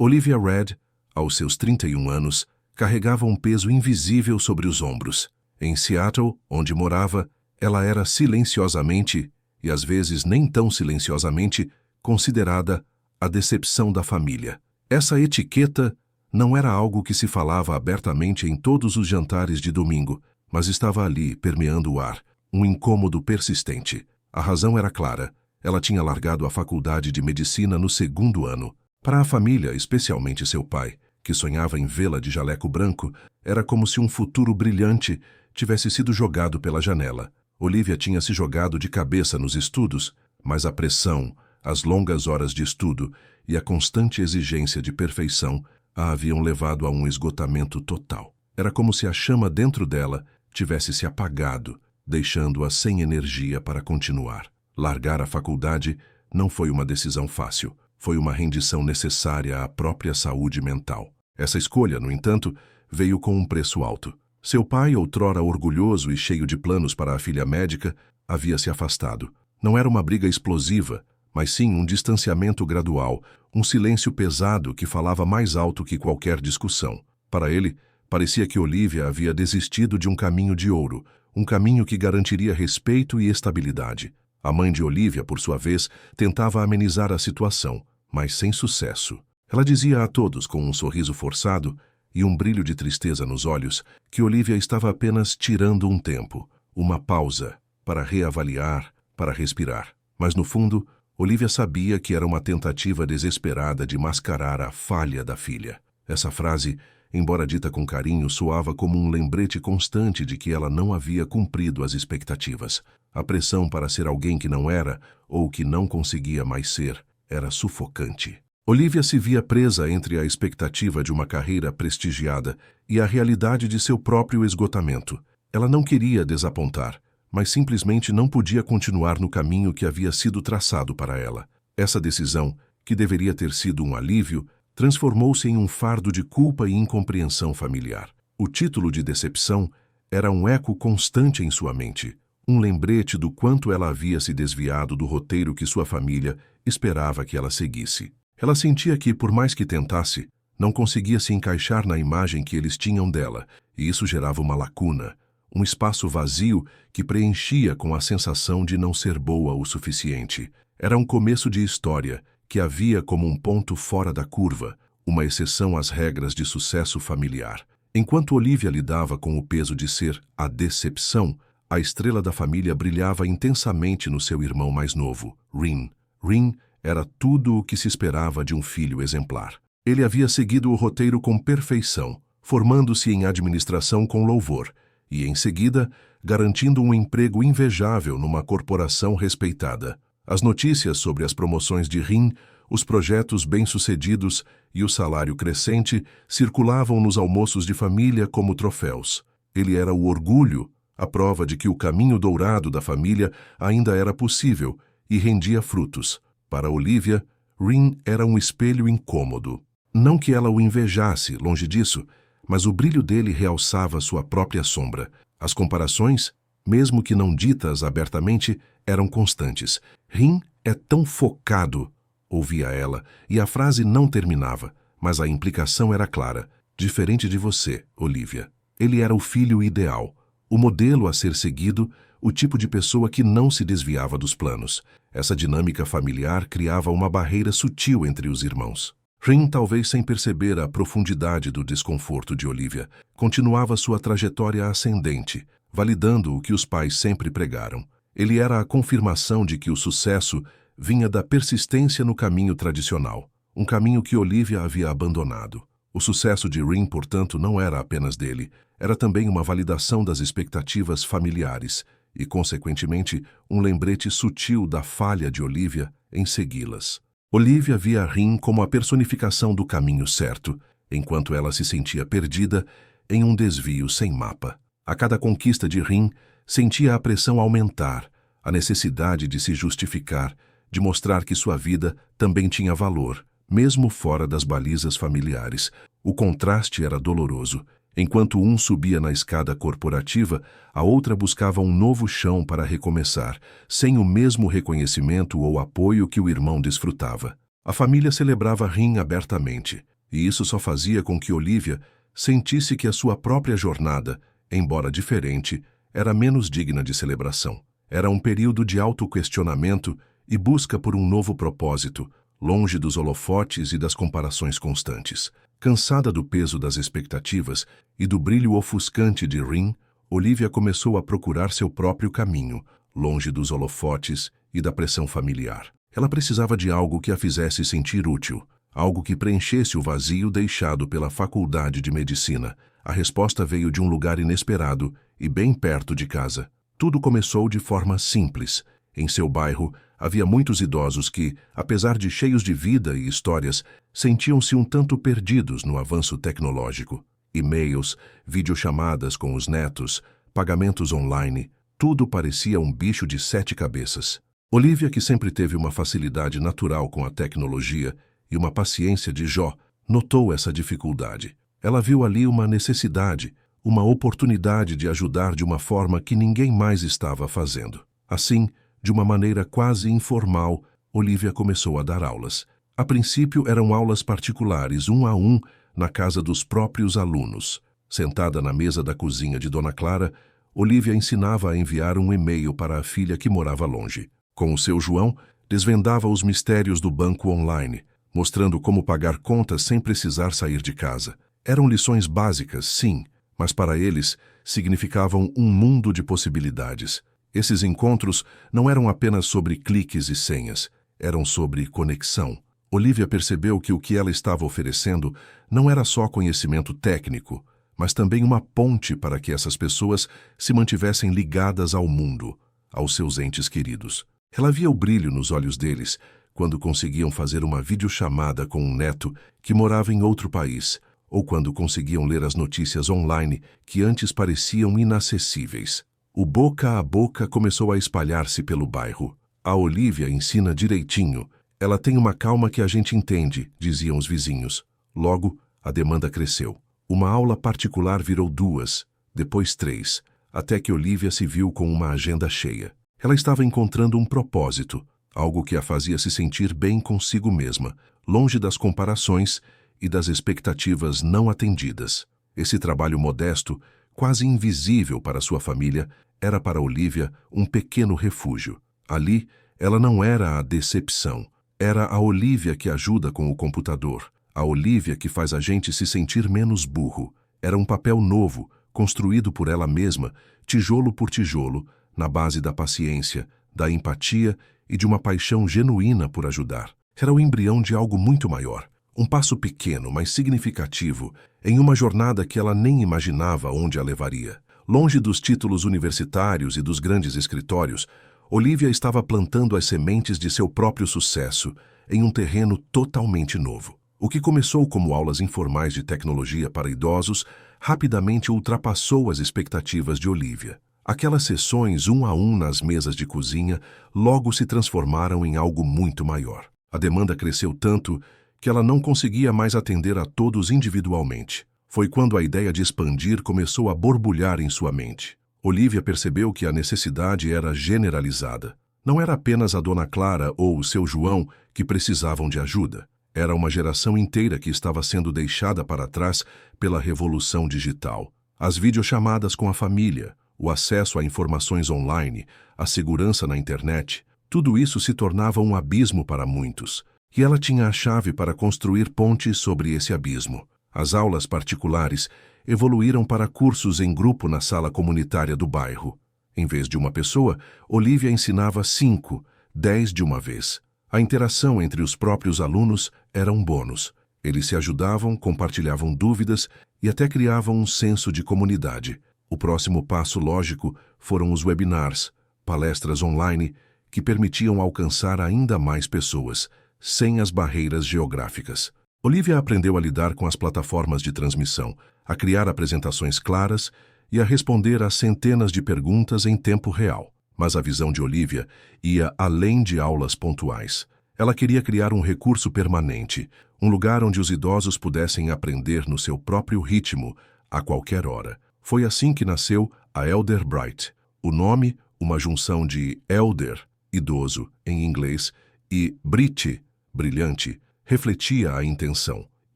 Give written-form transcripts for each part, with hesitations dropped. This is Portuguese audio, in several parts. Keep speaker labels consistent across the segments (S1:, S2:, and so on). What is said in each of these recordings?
S1: Olivia Red, aos seus 31 anos, carregava um peso invisível sobre os ombros. Em Seattle, onde morava, ela era silenciosamente, e às vezes nem tão silenciosamente, considerada a decepção da família. Essa etiqueta não era algo que se falava abertamente em todos os jantares de domingo, mas estava ali, permeando o ar, um incômodo persistente. A razão era clara. Ela tinha largado a faculdade de medicina no 2º ano. Para a família, especialmente seu pai, que sonhava em vê-la de jaleco branco, era como se um futuro brilhante tivesse sido jogado pela janela. Olivia tinha se jogado de cabeça nos estudos, mas a pressão, as longas horas de estudo e a constante exigência de perfeição a haviam levado a um esgotamento total. Era como se a chama dentro dela tivesse se apagado, deixando-a sem energia para continuar. Largar a faculdade não foi uma decisão fácil. Foi uma rendição necessária à própria saúde mental. Essa escolha, no entanto, veio com um preço alto. Seu pai, outrora orgulhoso e cheio de planos para a filha médica, havia se afastado. Não era uma briga explosiva, mas sim um distanciamento gradual, um silêncio pesado que falava mais alto que qualquer discussão. Para ele, parecia que Olivia havia desistido de um caminho de ouro, um caminho que garantiria respeito e estabilidade. A mãe de Olivia, por sua vez, tentava amenizar a situação, mas sem sucesso. Ela dizia a todos, com um sorriso forçado e um brilho de tristeza nos olhos, que Olivia estava apenas tirando um tempo, uma pausa, para reavaliar, para respirar. Mas, no fundo, Olivia sabia que era uma tentativa desesperada de mascarar a falha da filha. Essa frase, embora dita com carinho, soava como um lembrete constante de que ela não havia cumprido as expectativas. A pressão para ser alguém que não era, ou que não conseguia mais ser, era sufocante. Olivia se via presa entre a expectativa de uma carreira prestigiada e a realidade de seu próprio esgotamento. Ela não queria desapontar, mas simplesmente não podia continuar no caminho que havia sido traçado para ela. Essa decisão, que deveria ter sido um alívio, transformou-se em um fardo de culpa e incompreensão familiar. O título de decepção era um eco constante em sua mente, um lembrete do quanto ela havia se desviado do roteiro que sua família esperava que ela seguisse. Ela sentia que, por mais que tentasse, não conseguia se encaixar na imagem que eles tinham dela, e isso gerava uma lacuna, um espaço vazio que preenchia com a sensação de não ser boa o suficiente. Era um começo de história que havia como um ponto fora da curva, uma exceção às regras de sucesso familiar. Enquanto Olivia lidava com o peso de ser a decepção, a estrela da família brilhava intensamente no seu irmão mais novo, Rin. Rin era tudo o que se esperava de um filho exemplar. Ele havia seguido o roteiro com perfeição, formando-se em administração com louvor, e, em seguida, garantindo um emprego invejável numa corporação respeitada. As notícias sobre as promoções de Rin, os projetos bem-sucedidos e o salário crescente circulavam nos almoços de família como troféus. Ele era o orgulho, a prova de que o caminho dourado da família ainda era possível e rendia frutos. Para Olivia, Rin era um espelho incômodo. Não que ela o invejasse, longe disso, mas o brilho dele realçava sua própria sombra. As comparações, mesmo que não ditas abertamente, eram constantes. Rin é tão focado, ouvia ela, e a frase não terminava, mas a implicação era clara. Diferente de você, Olivia. Ele era o filho ideal, o modelo a ser seguido, o tipo de pessoa que não se desviava dos planos. Essa dinâmica familiar criava uma barreira sutil entre os irmãos. Rin, talvez sem perceber a profundidade do desconforto de Olivia, continuava sua trajetória ascendente, validando o que os pais sempre pregaram. Ele era a confirmação de que o sucesso vinha da persistência no caminho tradicional, um caminho que Olivia havia abandonado. O sucesso de Rin, portanto, não era apenas dele, era também uma validação das expectativas familiares e, consequentemente, um lembrete sutil da falha de Olivia em segui-las. Olivia via Rin como a personificação do caminho certo, enquanto ela se sentia perdida em um desvio sem mapa. A cada conquista de Rin, sentia a pressão aumentar, a necessidade de se justificar, de mostrar que sua vida também tinha valor, mesmo fora das balizas familiares. O contraste era doloroso. Enquanto um subia na escada corporativa, a outra buscava um novo chão para recomeçar, sem o mesmo reconhecimento ou apoio que o irmão desfrutava. A família celebrava Rin abertamente, e isso só fazia com que Olivia sentisse que a sua própria jornada, embora diferente, era menos digna de celebração. Era um período de autoquestionamento e busca por um novo propósito, longe dos holofotes e das comparações constantes. Cansada do peso das expectativas e do brilho ofuscante de Rin, Olivia começou a procurar seu próprio caminho, longe dos holofotes e da pressão familiar. Ela precisava de algo que a fizesse sentir útil, algo que preenchesse o vazio deixado pela faculdade de medicina. A resposta veio de um lugar inesperado e bem perto de casa. Tudo começou de forma simples. Em seu bairro, havia muitos idosos que, apesar de cheios de vida e histórias, sentiam-se um tanto perdidos no avanço tecnológico. E-mails, videochamadas com os netos, pagamentos online, tudo parecia um bicho de 7 cabeças. Olivia, que sempre teve uma facilidade natural com a tecnologia e uma paciência de Jó, notou essa dificuldade. Ela viu ali uma necessidade, uma oportunidade de ajudar de uma forma que ninguém mais estava fazendo. Assim, de uma maneira quase informal, Olivia começou a dar aulas. A princípio eram aulas particulares, 1 a 1, na casa dos próprios alunos. Sentada na mesa da cozinha de Dona Clara, Olivia ensinava a enviar um e-mail para a filha que morava longe. Com o seu João, desvendava os mistérios do banco online, mostrando como pagar contas sem precisar sair de casa. Eram lições básicas, sim, mas para eles significavam um mundo de possibilidades. Esses encontros não eram apenas sobre cliques e senhas, eram sobre conexão. Olivia percebeu que o que ela estava oferecendo não era só conhecimento técnico, mas também uma ponte para que essas pessoas se mantivessem ligadas ao mundo, aos seus entes queridos. Ela via o brilho nos olhos deles quando conseguiam fazer uma videochamada com um neto que morava em outro país, ou quando conseguiam ler as notícias online que antes pareciam inacessíveis. O boca a boca começou a espalhar-se pelo bairro. A Olivia ensina direitinho. Ela tem uma calma que a gente entende, diziam os vizinhos. Logo, a demanda cresceu. Uma aula particular virou 2, depois 3, até que Olivia se viu com uma agenda cheia. Ela estava encontrando um propósito, algo que a fazia se sentir bem consigo mesma, longe das comparações e das expectativas não atendidas. Esse trabalho modesto, quase invisível para sua família, era para Olivia um pequeno refúgio. Ali, ela não era a decepção. Era a Olivia que ajuda com o computador, a Olivia que faz a gente se sentir menos burro. Era um papel novo, construído por ela mesma, tijolo por tijolo, na base da paciência, da empatia e de uma paixão genuína por ajudar. Era o embrião de algo muito maior. Um passo pequeno, mas significativo, em uma jornada que ela nem imaginava onde a levaria. Longe dos títulos universitários e dos grandes escritórios, Olivia estava plantando as sementes de seu próprio sucesso em um terreno totalmente novo. O que começou como aulas informais de tecnologia para idosos, rapidamente ultrapassou as expectativas de Olivia. Aquelas sessões 1 a 1 nas mesas de cozinha logo se transformaram em algo muito maior. A demanda cresceu tanto que ela não conseguia mais atender a todos individualmente. Foi quando a ideia de expandir começou a borbulhar em sua mente. Olivia percebeu que a necessidade era generalizada. Não era apenas a Dona Clara ou o seu João que precisavam de ajuda. Era uma geração inteira que estava sendo deixada para trás pela revolução digital. As videochamadas com a família, o acesso a informações online, a segurança na internet, tudo isso se tornava um abismo para muitos. E ela tinha a chave para construir pontes sobre esse abismo. As aulas particulares evoluíram para cursos em grupo na sala comunitária do bairro. Em vez de uma pessoa, Olivia ensinava 5, 10 de uma vez. A interação entre os próprios alunos era um bônus. Eles se ajudavam, compartilhavam dúvidas e até criavam um senso de comunidade. O próximo passo lógico foram os webinars, palestras online que permitiam alcançar ainda mais pessoas, sem as barreiras geográficas. Olivia aprendeu a lidar com as plataformas de transmissão, a criar apresentações claras e a responder a centenas de perguntas em tempo real. Mas a visão de Olivia ia além de aulas pontuais. Ela queria criar um recurso permanente, um lugar onde os idosos pudessem aprender no seu próprio ritmo, a qualquer hora. Foi assim que nasceu a Elder Bright. O nome, uma junção de elder, idoso, em inglês, e Brit, brilhante, refletia a intenção: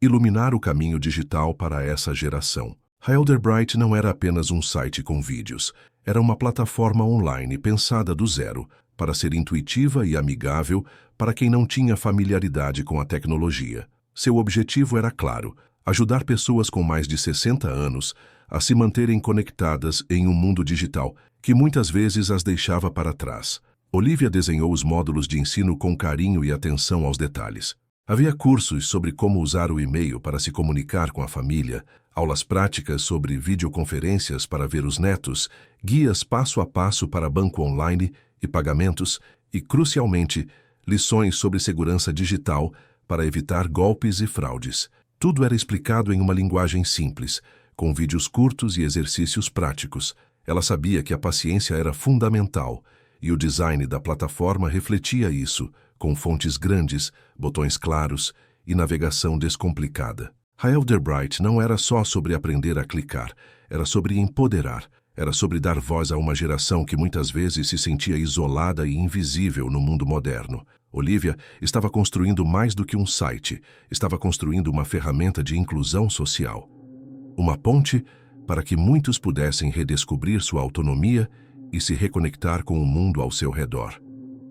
S1: iluminar o caminho digital para essa geração. A Elderbright não era apenas um site com vídeos, era uma plataforma online pensada do zero, para ser intuitiva e amigável para quem não tinha familiaridade com a tecnologia. Seu objetivo era claro: ajudar pessoas com mais de 60 anos a se manterem conectadas em um mundo digital que muitas vezes as deixava para trás. Olivia desenhou os módulos de ensino com carinho e atenção aos detalhes. Havia cursos sobre como usar o e-mail para se comunicar com a família, aulas práticas sobre videoconferências para ver os netos, guias passo a passo para banco online e pagamentos e, crucialmente, lições sobre segurança digital para evitar golpes e fraudes. Tudo era explicado em uma linguagem simples, com vídeos curtos e exercícios práticos. Ela sabia que a paciência era fundamental, e o design da plataforma refletia isso, com fontes grandes, botões claros e navegação descomplicada. A Elderbright não era só sobre aprender a clicar, era sobre empoderar, era sobre dar voz a uma geração que muitas vezes se sentia isolada e invisível no mundo moderno. Olivia estava construindo mais do que um site, estava construindo uma ferramenta de inclusão social. Uma ponte para que muitos pudessem redescobrir sua autonomia e se reconectar com o mundo ao seu redor.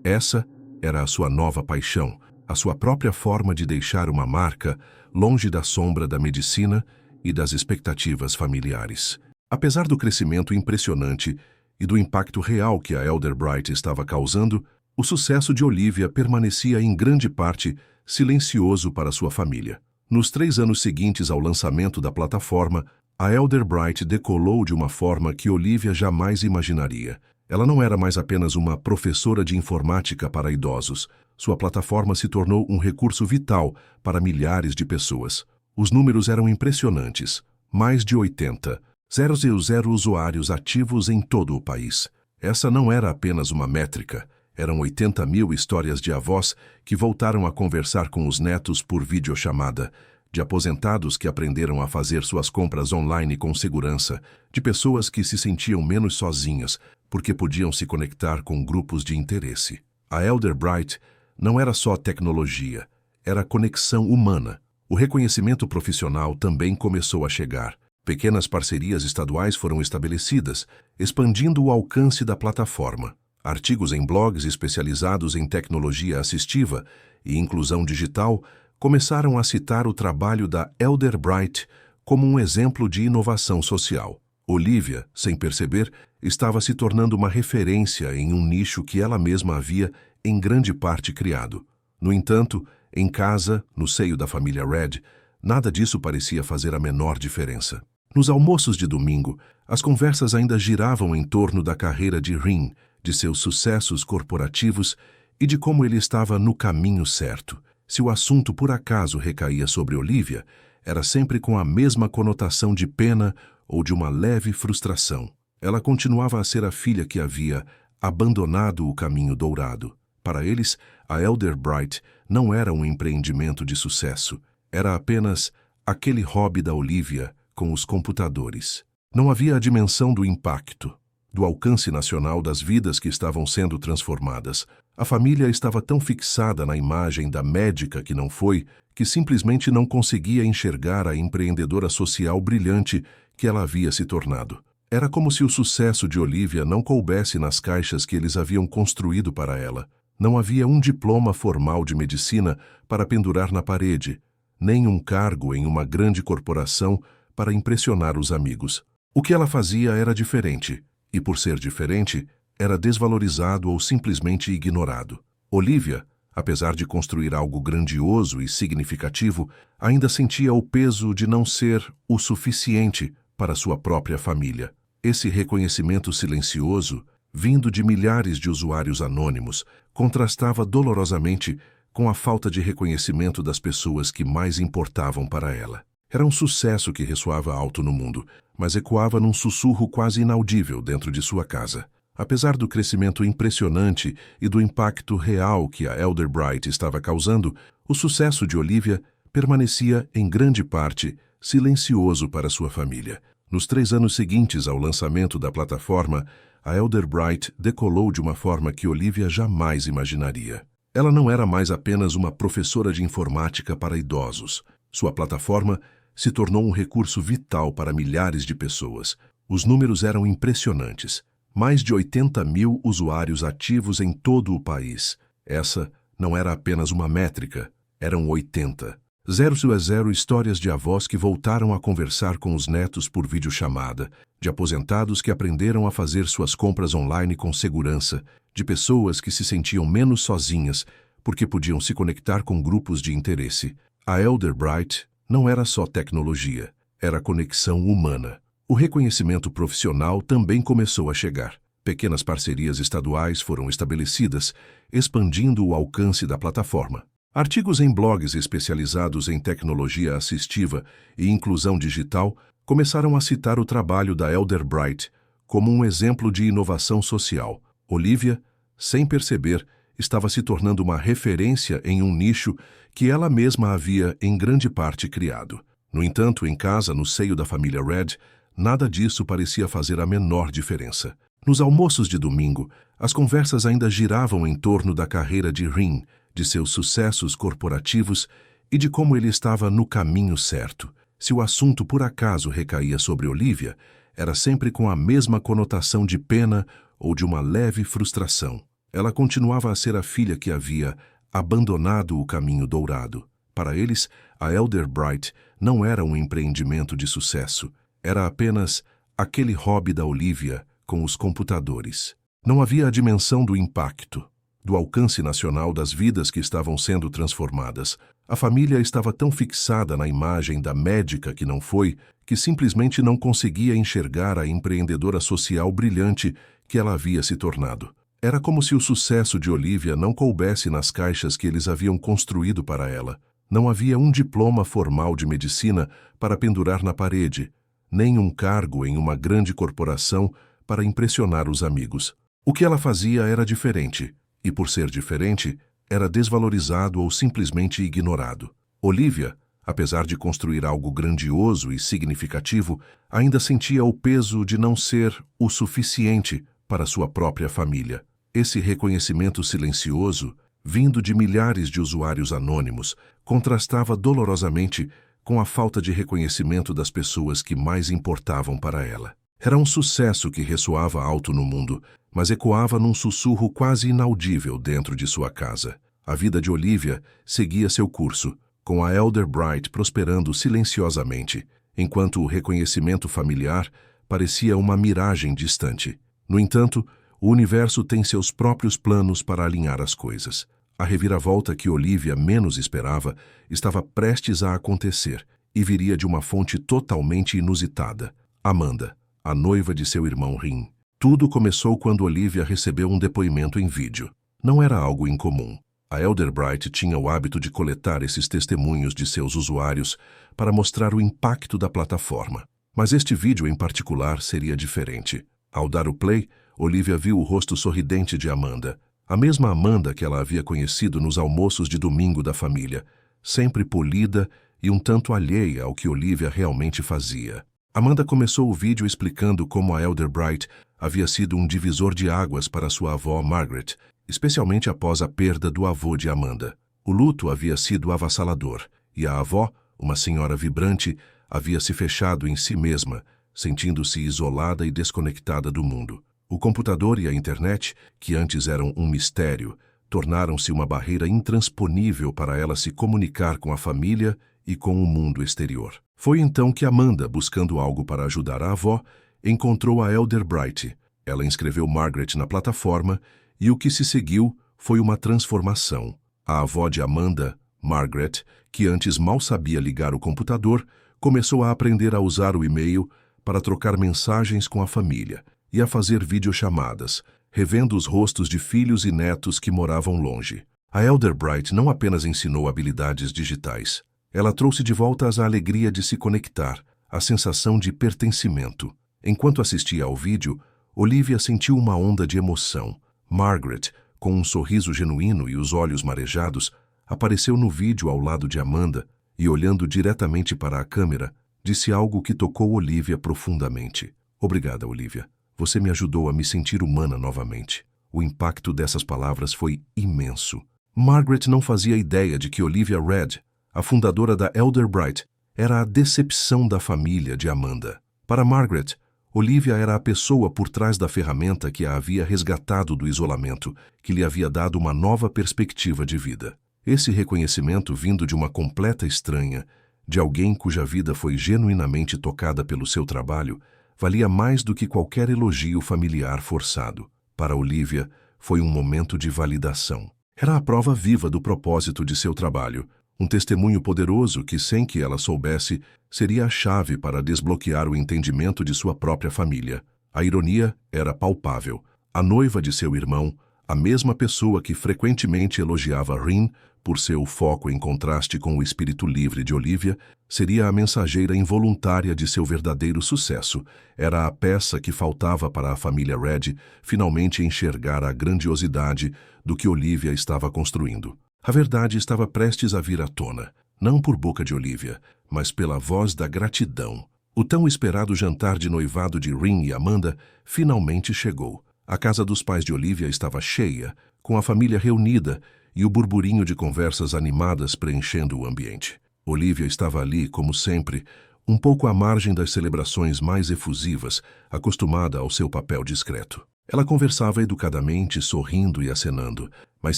S1: Essa era a sua nova paixão, a sua própria forma de deixar uma marca longe da sombra da medicina e das expectativas familiares. Apesar do crescimento impressionante e do impacto real que a Elderbright estava causando, o sucesso de Olivia permanecia em grande parte silencioso para sua família. Nos 3 anos seguintes ao lançamento da plataforma, a Elderbright decolou de uma forma que Olivia jamais imaginaria. Ela não era mais apenas uma professora de informática para idosos. Sua plataforma se tornou um recurso vital para milhares de pessoas. Os números eram impressionantes. Mais de 80,000 usuários ativos em todo o país. Essa não era apenas uma métrica. Eram 80.000 histórias de avós que voltaram a conversar com os netos por videochamada, de aposentados que aprenderam a fazer suas compras online com segurança, de pessoas que se sentiam menos sozinhas porque podiam se conectar com grupos de interesse. A Elderbright não era só tecnologia, era conexão humana. O reconhecimento profissional também começou a chegar. Pequenas parcerias estaduais foram estabelecidas, expandindo o alcance da plataforma. Artigos em blogs especializados em tecnologia assistiva e inclusão digital começaram a citar o trabalho da Elderbright como um exemplo de inovação social. Olivia, sem perceber, estava se tornando uma referência em um nicho que ela mesma havia, em grande parte, criado. No entanto, em casa, no seio da família Red, nada disso parecia fazer a menor diferença. Nos almoços de domingo, as conversas ainda giravam em torno da carreira de Rin, de seus sucessos corporativos e de como ele estava no caminho certo. Se o assunto por acaso recaía sobre Olivia, era sempre com a mesma conotação de pena ou de uma leve frustração. Ela continuava a ser a filha que havia abandonado o caminho dourado. Para eles, a Elderbright não era um empreendimento de sucesso, era apenas aquele hobby da Olivia com os computadores. Não havia a dimensão do impacto, do alcance nacional das vidas que estavam sendo transformadas. A família estava tão fixada na imagem da médica que não foi, que simplesmente não conseguia enxergar a empreendedora social brilhante que ela havia se tornado. Era como se o sucesso de Olivia não coubesse nas caixas que eles haviam construído para ela. Não havia um diploma formal de medicina para pendurar na parede, nem um cargo em uma grande corporação para impressionar os amigos. O que ela fazia era diferente, e por ser diferente, era desvalorizado ou simplesmente ignorado. Olivia, apesar de construir algo grandioso e significativo, ainda sentia o peso de não ser o suficiente para sua própria família. Esse reconhecimento silencioso, vindo de milhares de usuários anônimos, contrastava dolorosamente com a falta de reconhecimento das pessoas que mais importavam para ela. Era um sucesso que ressoava alto no mundo, mas ecoava num sussurro quase inaudível dentro de sua casa. Apesar do crescimento impressionante e do impacto real que a Elderbright estava causando, o sucesso de Olivia permanecia, em grande parte, silencioso para sua família. Nos 3 anos seguintes ao lançamento da plataforma, a Elderbright decolou de uma forma que Olivia jamais imaginaria. Ela não era mais apenas uma professora de informática para idosos. Sua plataforma se tornou um recurso vital para milhares de pessoas. Os números eram impressionantes. Mais de 80 mil usuários ativos em todo o país. Essa não era apenas uma métrica, eram 80. 0 histórias de avós que voltaram a conversar com os netos por videochamada, de aposentados que aprenderam a fazer suas compras online com segurança, de pessoas que se sentiam menos sozinhas porque podiam se conectar com grupos de interesse. A Elderbright não era só tecnologia, era conexão humana. O reconhecimento profissional também começou a chegar. Pequenas parcerias estaduais foram estabelecidas, expandindo o alcance da plataforma. Artigos em blogs especializados em tecnologia assistiva e inclusão digital começaram a citar o trabalho da Elderbright como um exemplo de inovação social. Olivia, sem perceber, estava se tornando uma referência em um nicho que ela mesma havia, em grande parte, criado. No entanto, em casa, no seio da família Red, nada disso parecia fazer a menor diferença. Nos almoços de domingo, as conversas ainda giravam em torno da carreira de Rin, de seus sucessos corporativos e de como ele estava no caminho certo. Se o assunto por acaso recaía sobre Olivia, era sempre com a mesma conotação de pena ou de uma leve frustração. Ela continuava a ser a filha que havia abandonado o caminho dourado. Para eles, a Elderbright não era um empreendimento de sucesso, era apenas aquele hobby da Olivia com os computadores. Não havia a dimensão do impacto, do alcance nacional das vidas que estavam sendo transformadas. A família estava tão fixada na imagem da médica que não foi, que simplesmente não conseguia enxergar a empreendedora social brilhante que ela havia se tornado. Era como se o sucesso de Olivia não coubesse nas caixas que eles haviam construído para ela. Não havia um diploma formal de medicina para pendurar na parede, nem um cargo em uma grande corporação para impressionar os amigos. O que ela fazia era diferente. E por ser diferente, era desvalorizado ou simplesmente ignorado. Olivia, apesar de construir algo grandioso e significativo, ainda sentia o peso de não ser o suficiente para sua própria família. Esse reconhecimento silencioso, vindo de milhares de usuários anônimos, contrastava dolorosamente com a falta de reconhecimento das pessoas que mais importavam para ela. Era um sucesso que ressoava alto no mundo, mas ecoava num sussurro quase inaudível dentro de sua casa. A vida de Olivia seguia seu curso, com a Elderbright prosperando silenciosamente, enquanto o reconhecimento familiar parecia uma miragem distante. No entanto, o universo tem seus próprios planos para alinhar as coisas. A reviravolta que Olivia menos esperava estava prestes a acontecer e viria de uma fonte totalmente inusitada: Amanda, a noiva de seu irmão Rin. Tudo começou quando Olivia recebeu um depoimento em vídeo. Não era algo incomum. A Elderbright tinha o hábito de coletar esses testemunhos de seus usuários para mostrar o impacto da plataforma. Mas este vídeo em particular seria diferente. Ao dar o play, Olivia viu o rosto sorridente de Amanda, a mesma Amanda que ela havia conhecido nos almoços de domingo da família, sempre polida e um tanto alheia ao que Olivia realmente fazia. Amanda começou o vídeo explicando como a Elderbright havia sido um divisor de águas para sua avó Margaret, especialmente após a perda do avô de Amanda. O luto havia sido avassalador, e a avó, uma senhora vibrante, havia se fechado em si mesma, sentindo-se isolada e desconectada do mundo. O computador e a internet, que antes eram um mistério, tornaram-se uma barreira intransponível para ela se comunicar com a família e com o mundo exterior. Foi então que Amanda, buscando algo para ajudar a avó, encontrou a Elderbright. Ela inscreveu Margaret na plataforma e o que se seguiu foi uma transformação. A avó de Amanda, Margaret, que antes mal sabia ligar o computador, começou a aprender a usar o e-mail para trocar mensagens com a família e a fazer videochamadas, revendo os rostos de filhos e netos que moravam longe. A Elderbright não apenas ensinou habilidades digitais, ela trouxe de volta a alegria de se conectar, a sensação de pertencimento. Enquanto assistia ao vídeo, Olivia sentiu uma onda de emoção. Margaret, com um sorriso genuíno e os olhos marejados, apareceu no vídeo ao lado de Amanda e, olhando diretamente para a câmera, disse algo que tocou Olivia profundamente. Obrigada, Olivia. Você me ajudou a me sentir humana novamente. O impacto dessas palavras foi imenso. Margaret não fazia ideia de que Olivia Red, a fundadora da Elderbright, era a decepção da família de Amanda. Para Margaret, Olivia era a pessoa por trás da ferramenta que a havia resgatado do isolamento, que lhe havia dado uma nova perspectiva de vida. Esse reconhecimento vindo de uma completa estranha, de alguém cuja vida foi genuinamente tocada pelo seu trabalho, valia mais do que qualquer elogio familiar forçado. Para Olivia, foi um momento de validação. Era a prova viva do propósito de seu trabalho, um testemunho poderoso que, sem que ela soubesse, seria a chave para desbloquear o entendimento de sua própria família. A ironia era palpável. A noiva de seu irmão, a mesma pessoa que frequentemente elogiava Rin por seu foco em contraste com o espírito livre de Olivia, seria a mensageira involuntária de seu verdadeiro sucesso. Era a peça que faltava para a família Red finalmente enxergar a grandiosidade do que Olivia estava construindo. A verdade estava prestes a vir à tona, não por boca de Olivia, mas pela voz da gratidão. O tão esperado jantar de noivado de Rin e Amanda finalmente chegou. A casa dos pais de Olivia estava cheia, com a família reunida e o burburinho de conversas animadas preenchendo o ambiente. Olivia estava ali, como sempre, um pouco à margem das celebrações mais efusivas, acostumada ao seu papel discreto. Ela conversava educadamente, sorrindo e acenando, mas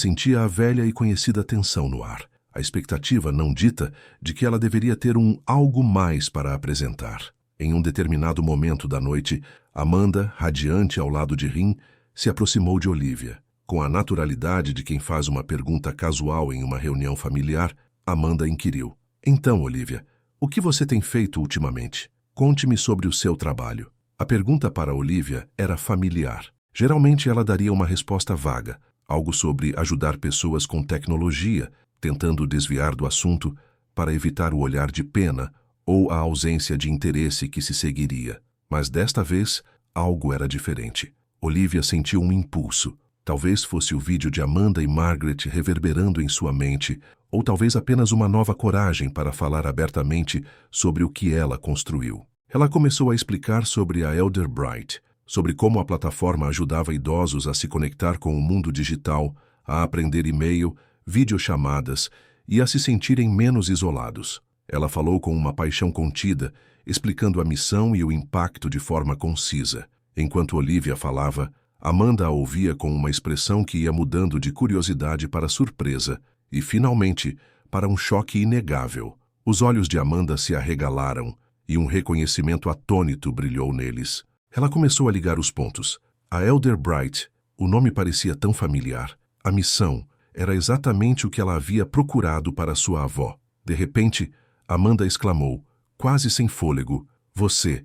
S1: sentia a velha e conhecida tensão no ar, a expectativa não dita de que ela deveria ter algo mais para apresentar. Em um determinado momento da noite, Amanda, radiante ao lado de Rin, se aproximou de Olivia. Com a naturalidade de quem faz uma pergunta casual em uma reunião familiar, Amanda inquiriu: "Então, Olivia, o que você tem feito ultimamente? Conte-me sobre o seu trabalho." A pergunta para Olivia era familiar. Geralmente ela daria uma resposta vaga, algo sobre ajudar pessoas com tecnologia, tentando desviar do assunto para evitar o olhar de pena ou a ausência de interesse que se seguiria. Mas desta vez, algo era diferente. Olivia sentiu um impulso. Talvez fosse o vídeo de Amanda e Margaret reverberando em sua mente, ou talvez apenas uma nova coragem para falar abertamente sobre o que ela construiu. Ela começou a explicar sobre a Elderbright, sobre como a plataforma ajudava idosos a se conectar com o mundo digital, a aprender e-mail, videochamadas e a se sentirem menos isolados. Ela falou com uma paixão contida, explicando a missão e o impacto de forma concisa. Enquanto Olivia falava, Amanda a ouvia com uma expressão que ia mudando de curiosidade para surpresa e, finalmente, para um choque inegável. Os olhos de Amanda se arregalaram e um reconhecimento atônito brilhou neles. Ela começou a ligar os pontos. A Elderbright, o nome parecia tão familiar. A missão era exatamente o que ela havia procurado para sua avó. De repente, Amanda exclamou, quase sem fôlego: Você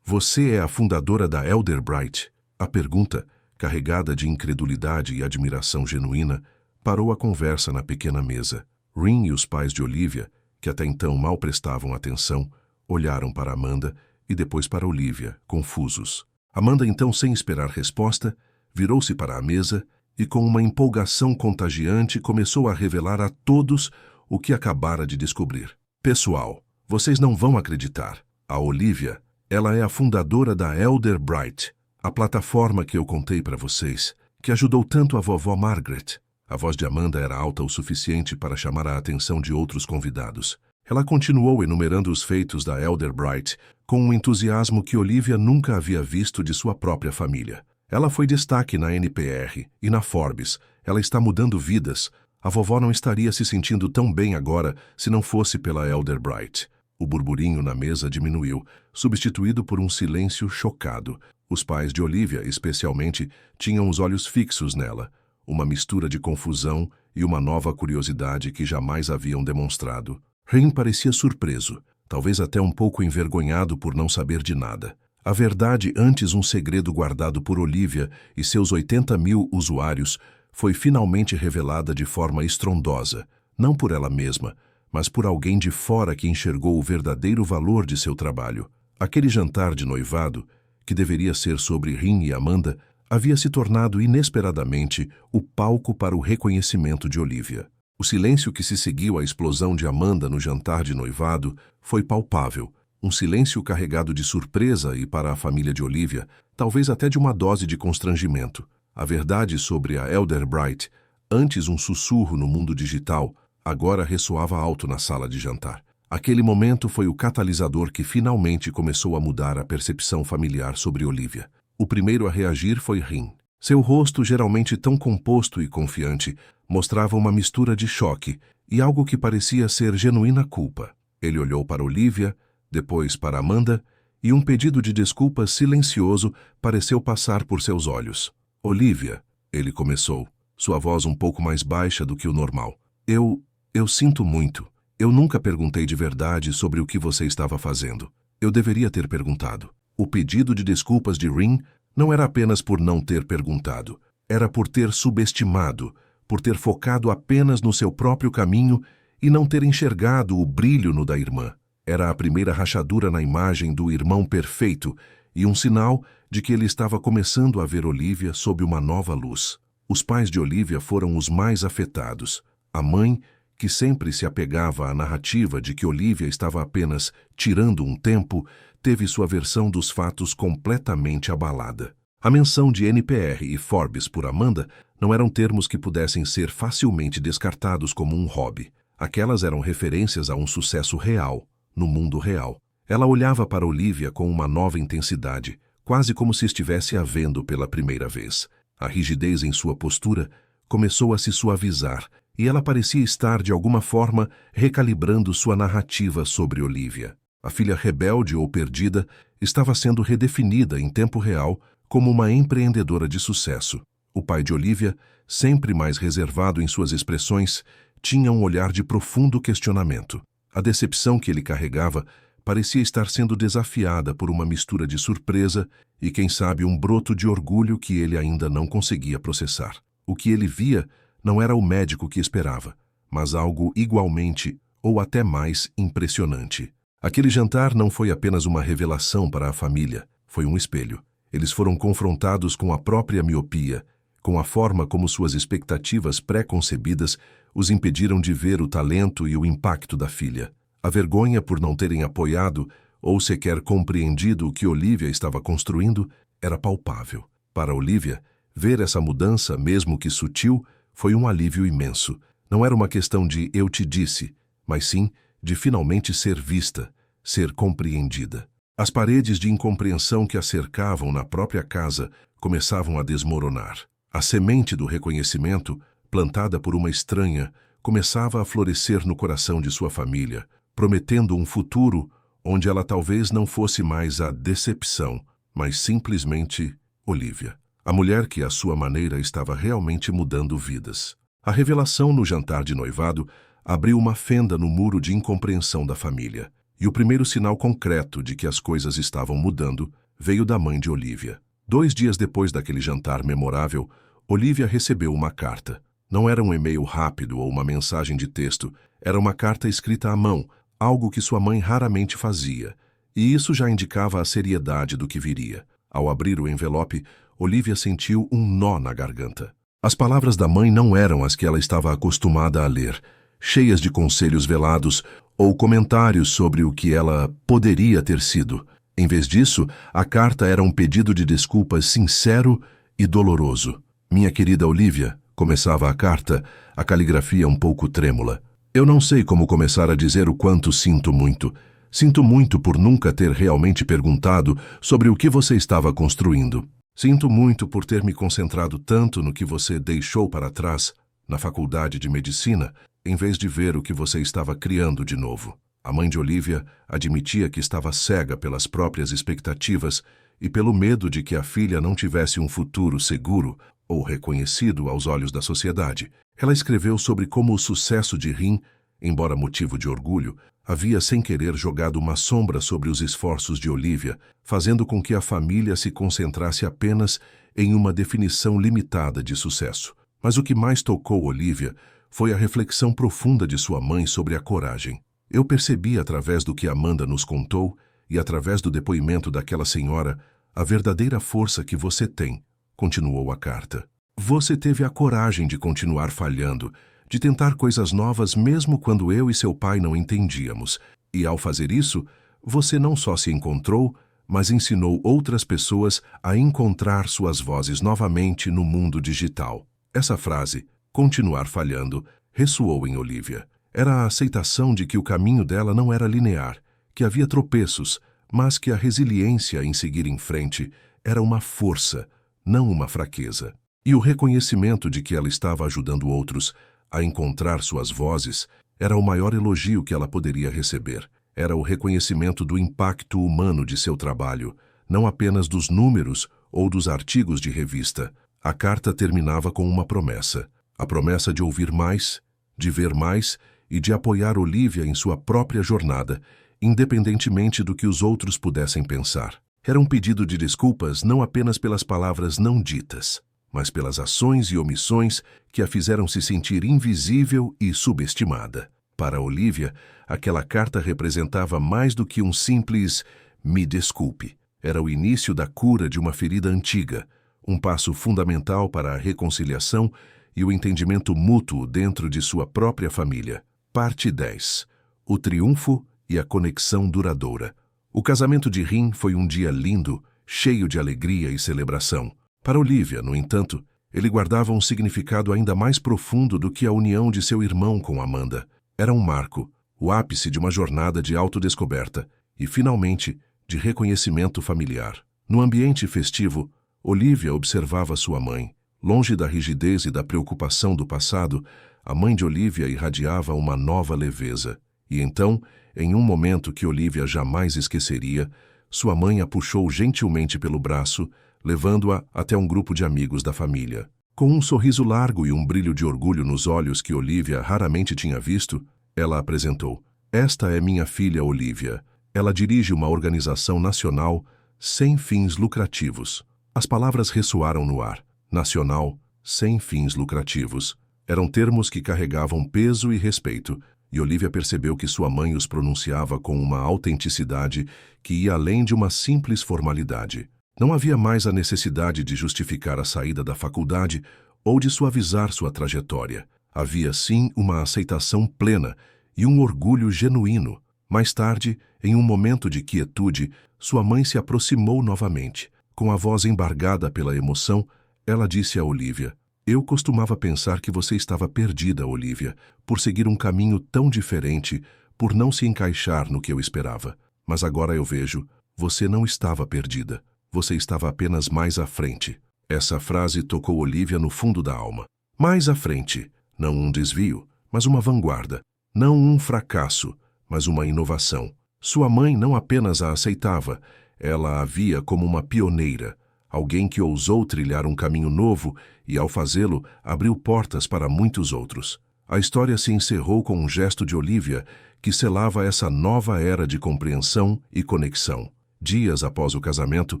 S1: é a fundadora da Elderbright?" A pergunta, carregada de incredulidade e admiração genuína, parou a conversa na pequena mesa. Rin e os pais de Olivia, que até então mal prestavam atenção, olharam para Amanda e depois para Olivia, confusos. Amanda, então, sem esperar resposta, virou-se para a mesa e, com uma empolgação contagiante, começou a revelar a todos o que acabara de descobrir. "Pessoal, vocês não vão acreditar. A Olivia, ela é a fundadora da Elderbright, a plataforma que eu contei para vocês, que ajudou tanto a vovó Margaret." A voz de Amanda era alta o suficiente para chamar a atenção de outros convidados. Ela continuou enumerando os feitos da Elderbright com um entusiasmo que Olivia nunca havia visto de sua própria família. Ela foi destaque na NPR e na Forbes. Ela está mudando vidas. A vovó não estaria se sentindo tão bem agora se não fosse pela Elderbright. O burburinho na mesa diminuiu, substituído por um silêncio chocado. Os pais de Olivia, especialmente, tinham os olhos fixos nela, uma mistura de confusão e uma nova curiosidade que jamais haviam demonstrado. Rin parecia surpreso, talvez até um pouco envergonhado por não saber de nada. A verdade, antes um segredo guardado por Olivia e seus 80.000 usuários, foi finalmente revelada de forma estrondosa, não por ela mesma, mas por alguém de fora que enxergou o verdadeiro valor de seu trabalho. Aquele jantar de noivado, que deveria ser sobre Rin e Amanda, havia se tornado inesperadamente o palco para o reconhecimento de Olivia. O silêncio que se seguiu à explosão de Amanda no jantar de noivado foi palpável, um silêncio carregado de surpresa e, para a família de Olivia, talvez até de uma dose de constrangimento. A verdade sobre a Elderbright Antes um sussurro no mundo digital, agora ressoava alto na sala de jantar. Aquele momento foi o catalisador que finalmente começou a mudar a percepção familiar sobre Olivia. O primeiro a reagir foi Rin. Seu rosto, geralmente tão composto e confiante, mostrava uma mistura de choque e algo que parecia ser genuína culpa. Ele olhou para Olivia, depois para Amanda, e um pedido de desculpas silencioso pareceu passar por seus olhos. Olivia, ele começou, sua voz um pouco mais baixa do que o normal. Eu sinto muito. Eu nunca perguntei de verdade sobre o que você estava fazendo. Eu deveria ter perguntado. O pedido de desculpas de Rin não era apenas por não ter perguntado. Era por ter subestimado, por ter focado apenas no seu próprio caminho e não ter enxergado o brilho no da irmã. Era a primeira rachadura na imagem do irmão perfeito e um sinal de que ele estava começando a ver Olivia sob uma nova luz. Os pais de Olivia foram os mais afetados. A mãe, que sempre se apegava à narrativa de que Olivia estava apenas tirando um tempo, teve sua versão dos fatos completamente abalada. A menção de NPR e Forbes por Amanda não eram termos que pudessem ser facilmente descartados como um hobby. Aquelas eram referências a um sucesso real, no mundo real. Ela olhava para Olivia com uma nova intensidade, quase como se estivesse a vendo pela primeira vez. A rigidez em sua postura começou a se suavizar e ela parecia estar, de alguma forma, recalibrando sua narrativa sobre Olivia. A filha rebelde ou perdida estava sendo redefinida em tempo real como uma empreendedora de sucesso. O pai de Olivia, sempre mais reservado em suas expressões, tinha um olhar de profundo questionamento. A decepção que ele carregava parecia estar sendo desafiada por uma mistura de surpresa e, quem sabe, um broto de orgulho que ele ainda não conseguia processar. O que ele via não era o médico que esperava, mas algo igualmente ou até mais impressionante. Aquele jantar não foi apenas uma revelação para a família, foi um espelho. Eles foram confrontados com a própria miopia, com a forma como suas expectativas pré-concebidas os impediram de ver o talento e o impacto da filha. A vergonha por não terem apoiado ou sequer compreendido o que Olivia estava construindo era palpável. Para Olivia, ver essa mudança, mesmo que sutil, foi um alívio imenso. Não era uma questão de eu te disse, mas sim de finalmente ser vista, ser compreendida. As paredes de incompreensão que a cercavam na própria casa começavam a desmoronar. A semente do reconhecimento, plantada por uma estranha, começava a florescer no coração de sua família, prometendo um futuro onde ela talvez não fosse mais a decepção, mas simplesmente Olivia. A mulher que, à sua maneira, estava realmente mudando vidas. A revelação no jantar de noivado abriu uma fenda no muro de incompreensão da família, e o primeiro sinal concreto de que as coisas estavam mudando veio da mãe de Olivia. 2 dias depois daquele jantar memorável, Olivia recebeu uma carta. Não era um e-mail rápido ou uma mensagem de texto, era uma carta escrita à mão, algo que sua mãe raramente fazia, e isso já indicava a seriedade do que viria. Ao abrir o envelope, Olivia sentiu um nó na garganta. As palavras da mãe não eram as que ela estava acostumada a ler, cheias de conselhos velados ou comentários sobre o que ela poderia ter sido. Em vez disso, a carta era um pedido de desculpas sincero e doloroso. Minha querida Olivia, começava a carta, a caligrafia um pouco trêmula. Eu não sei como começar a dizer o quanto sinto muito. Sinto muito por nunca ter realmente perguntado sobre o que você estava construindo. Sinto muito por ter me concentrado tanto no que você deixou para trás, na faculdade de medicina, em vez de ver o que você estava criando de novo. A mãe de Olivia admitia que estava cega pelas próprias expectativas e pelo medo de que a filha não tivesse um futuro seguro ou reconhecido aos olhos da sociedade. Ela escreveu sobre como o sucesso de Rin, embora motivo de orgulho, havia sem querer jogado uma sombra sobre os esforços de Olivia, fazendo com que a família se concentrasse apenas em uma definição limitada de sucesso. Mas o que mais tocou Olivia foi a reflexão profunda de sua mãe sobre a coragem. Eu percebi através do que Amanda nos contou e através do depoimento daquela senhora a verdadeira força que você tem, continuou a carta. Você teve a coragem de continuar falhando, de tentar coisas novas mesmo quando eu e seu pai não entendíamos. E ao fazer isso, você não só se encontrou, mas ensinou outras pessoas a encontrar suas vozes novamente no mundo digital. Essa frase, Continuar falhando ressoou em Olivia. Era a aceitação de que o caminho dela não era linear, que havia tropeços, mas que a resiliência em seguir em frente era uma força, não uma fraqueza. E o reconhecimento de que ela estava ajudando outros a encontrar suas vozes era o maior elogio que ela poderia receber. Era o reconhecimento do impacto humano de seu trabalho, não apenas dos números ou dos artigos de revista. A carta terminava com uma promessa. A promessa de ouvir mais, de ver mais e de apoiar Olivia em sua própria jornada, independentemente do que os outros pudessem pensar. Era um pedido de desculpas não apenas pelas palavras não ditas, mas pelas ações e omissões que a fizeram se sentir invisível e subestimada. Para Olivia, aquela carta representava mais do que um simples "me desculpe". Era o início da cura de uma ferida antiga, um passo fundamental para a reconciliação e o entendimento mútuo dentro de sua própria família. Parte 10. O triunfo e a conexão duradoura. O casamento de Rin foi um dia lindo, cheio de alegria e celebração. Para Olivia, no entanto, ele guardava um significado ainda mais profundo do que a união de seu irmão com Amanda. Era um marco, o ápice de uma jornada de autodescoberta e, finalmente, de reconhecimento familiar. No ambiente festivo, Olivia observava sua mãe. Longe da rigidez e da preocupação do passado, a mãe de Olivia irradiava uma nova leveza. E então, em um momento que Olivia jamais esqueceria, sua mãe a puxou gentilmente pelo braço, levando-a até um grupo de amigos da família. Com um sorriso largo e um brilho de orgulho nos olhos que Olivia raramente tinha visto, ela apresentou: "Esta é minha filha Olivia. Ela dirige uma organização nacional sem fins lucrativos." As palavras ressoaram no ar. Nacional, sem fins lucrativos. Eram termos que carregavam peso e respeito, e Olivia percebeu que sua mãe os pronunciava com uma autenticidade que ia além de uma simples formalidade. Não havia mais a necessidade de justificar a saída da faculdade ou de suavizar sua trajetória. Havia, sim, uma aceitação plena e um orgulho genuíno. Mais tarde, em um momento de quietude, sua mãe se aproximou novamente. Com a voz embargada pela emoção, ela disse a Olivia: "Eu costumava pensar que você estava perdida, Olivia, por seguir um caminho tão diferente, por não se encaixar no que eu esperava. Mas agora eu vejo, você não estava perdida. Você estava apenas mais à frente." Essa frase tocou Olivia no fundo da alma. Mais à frente, não um desvio, mas uma vanguarda. Não um fracasso, mas uma inovação. Sua mãe não apenas a aceitava, ela a via como uma pioneira, alguém que ousou trilhar um caminho novo e, ao fazê-lo, abriu portas para muitos outros. A história se encerrou com um gesto de Olivia que selava essa nova era de compreensão e conexão. Dias após o casamento,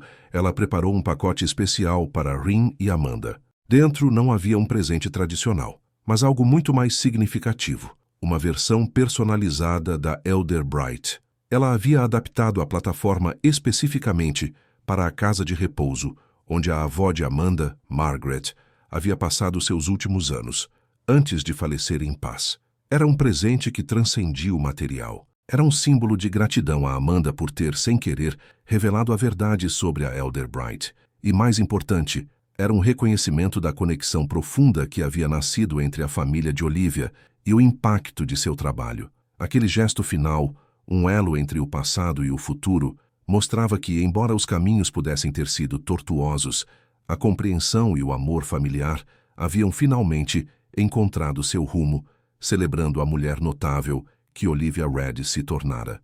S1: ela preparou um pacote especial para Rin e Amanda. Dentro não havia um presente tradicional, mas algo muito mais significativo, uma versão personalizada da Elder Bright. Ela havia adaptado a plataforma especificamente para a casa de repouso, onde a avó de Amanda, Margaret, havia passado seus últimos anos, antes de falecer em paz. Era um presente que transcendia o material. Era um símbolo de gratidão a Amanda por ter, sem querer, revelado a verdade sobre a Elder Bright. E, mais importante, era um reconhecimento da conexão profunda que havia nascido entre a família de Olivia e o impacto de seu trabalho. Aquele gesto final, um elo entre o passado e o futuro, mostrava que, embora os caminhos pudessem ter sido tortuosos, a compreensão e o amor familiar haviam finalmente encontrado seu rumo, celebrando a mulher notável que Olivia Reed se tornara.